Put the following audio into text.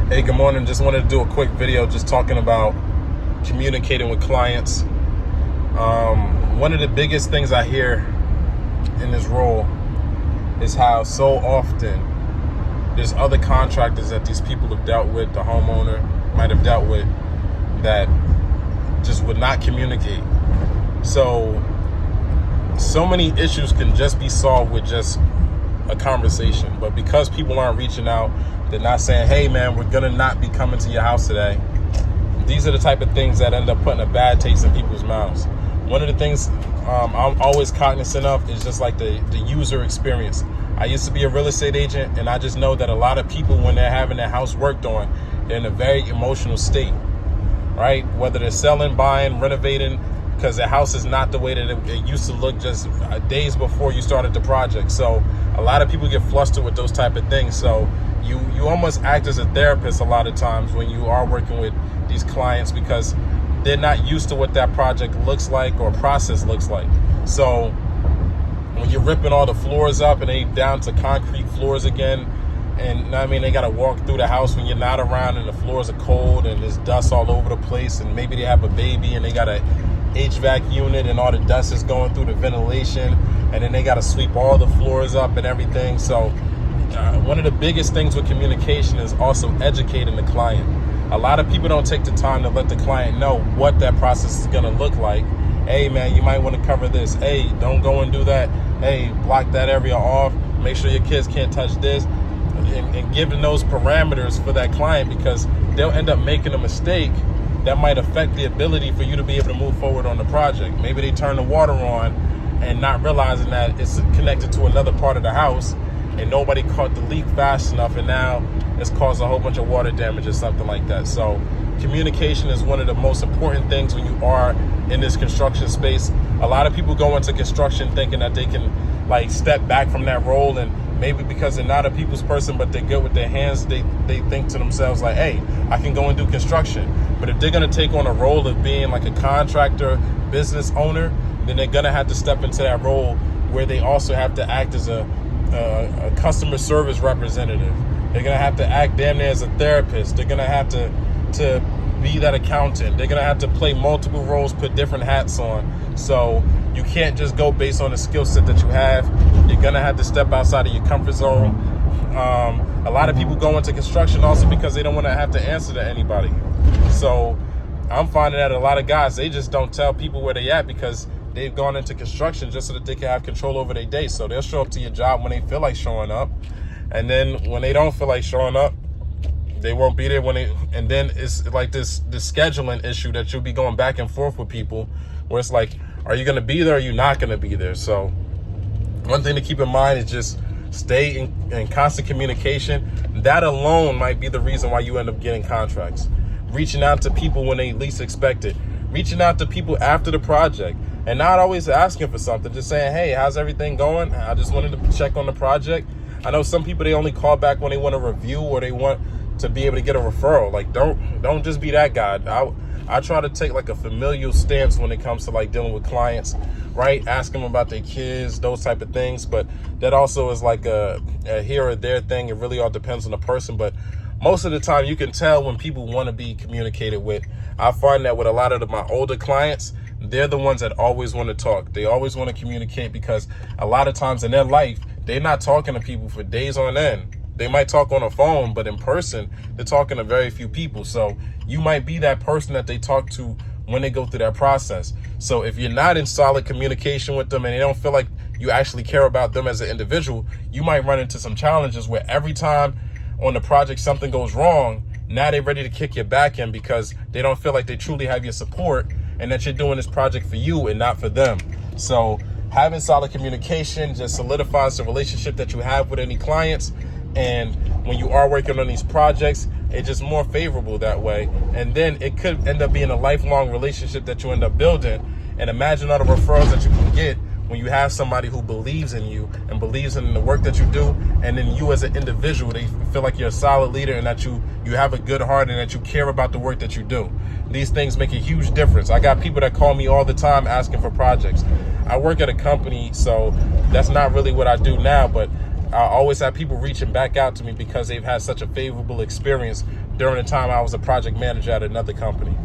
Hey, good morning. Just wanted to do a quick video just talking about communicating with clients. One of the biggest things I hear in this role is how so often there's other contractors that these people have dealt with, the homeowner might have dealt with, that just would not communicate. So many issues can just be solved with just a conversation. But because people aren't reaching out, they're not saying, hey man, we're gonna not be coming to your house today. These are the type of things that end up putting a bad taste in people's mouths. One of the things I'm always cognizant of is just like the user experience. I used to be a real estate agent, and I just know that a lot of people, when they're having their house worked on, they're in a very emotional state, right? Whether they're selling, buying, renovating, because their house is not the way that it used to look just days before you started the project. So a lot of people get flustered with those type of things. So you almost act as a therapist a lot of times when you are working with these clients, because they're not used to what that project looks like or process looks like. So when you're ripping all the floors up and they down to concrete floors again, and I mean, they got to walk through the house when you're not around and the floors are cold and there's dust all over the place, and maybe they have a baby and they got a HVAC unit and all the dust is going through the ventilation, and then they got to sweep all the floors up and everything. So one of the biggest things with communication is also educating the client. A lot of people don't take the time to let the client know what that process is going to look like. Hey man, you might want to cover this. Hey, don't go and do that. Hey, block that area off. Make sure your kids can't touch this. And giving those parameters for that client, because they'll end up making a mistake that might affect the ability for you to be able to move forward on the project. Maybe they turn the water on and not realizing that it's connected to another part of the house, and nobody caught the leak fast enough, and now it's caused a whole bunch of water damage or something like that. So communication is one of the most important things when you are in this construction space. A lot of people go into construction thinking that they can like step back from that role, and maybe because they're not a people's person but they're good with their hands, they think to themselves like, hey, I can go and do construction. But if they're going to take on a role of being like a contractor, business owner, then they're going to have to step into that role where they also have to act as a customer service representative. They're going to have to act damn near as a therapist. They're going to have to be that accountant. They're going to have to play multiple roles, put different hats on. So you can't just go based on the skill set that you have. You're going to have to step outside of your comfort zone. A lot of people go into construction also because they don't want to have to answer to anybody. So I'm finding that a lot of guys, they just don't tell people where they at because they've gone into construction just so that they can have control over their day. So they'll show up to your job when they feel like showing up. And then when they don't feel like showing up, they won't be there and then it's like this scheduling issue that you'll be going back and forth with people where it's like, are you going to be there or are you not going to be there? So one thing to keep in mind is just stay in constant communication. That alone might be the reason why you end up getting contracts. Reaching out to people when they least expect it. Reaching out to people after the project, and not always asking for something. Just saying, hey, how's everything going? I just wanted to check on the project. I know some people, they only call back when they want a review or they want to be able to get a referral. Like, don't just be that guy. I try to take like a familial stance when it comes to like dealing with clients, right? Ask them about their kids, those type of things. But that also is like a here or there thing. It really all depends on the person. But most of the time you can tell when people want to be communicated with. I find that with a lot of my older clients, they're the ones that always want to talk. They always want to communicate because a lot of times in their life, they're not talking to people for days on end. They might talk on a phone, but in person, they're talking to very few people. So you might be that person that they talk to when they go through that process. So if you're not in solid communication with them and they don't feel like you actually care about them as an individual, you might run into some challenges where every time on the project something goes wrong, now they're ready to kick your back in because they don't feel like they truly have your support and that you're doing this project for you and not for them. So having solid communication just solidifies the relationship that you have with any clients. And when you are working on these projects, it's just more favorable that way. And then it could end up being a lifelong relationship that you end up building. And imagine all the referrals that you can get when you have somebody who believes in you and believes in the work that you do. And then you as an individual, they feel like you're a solid leader and that you have a good heart and that you care about the work that you do. These things make a huge difference. I got people that call me all the time asking for projects. I work at a company, so that's not really what I do now, but I always have people reaching back out to me because they've had such a favorable experience during the time I was a project manager at another company.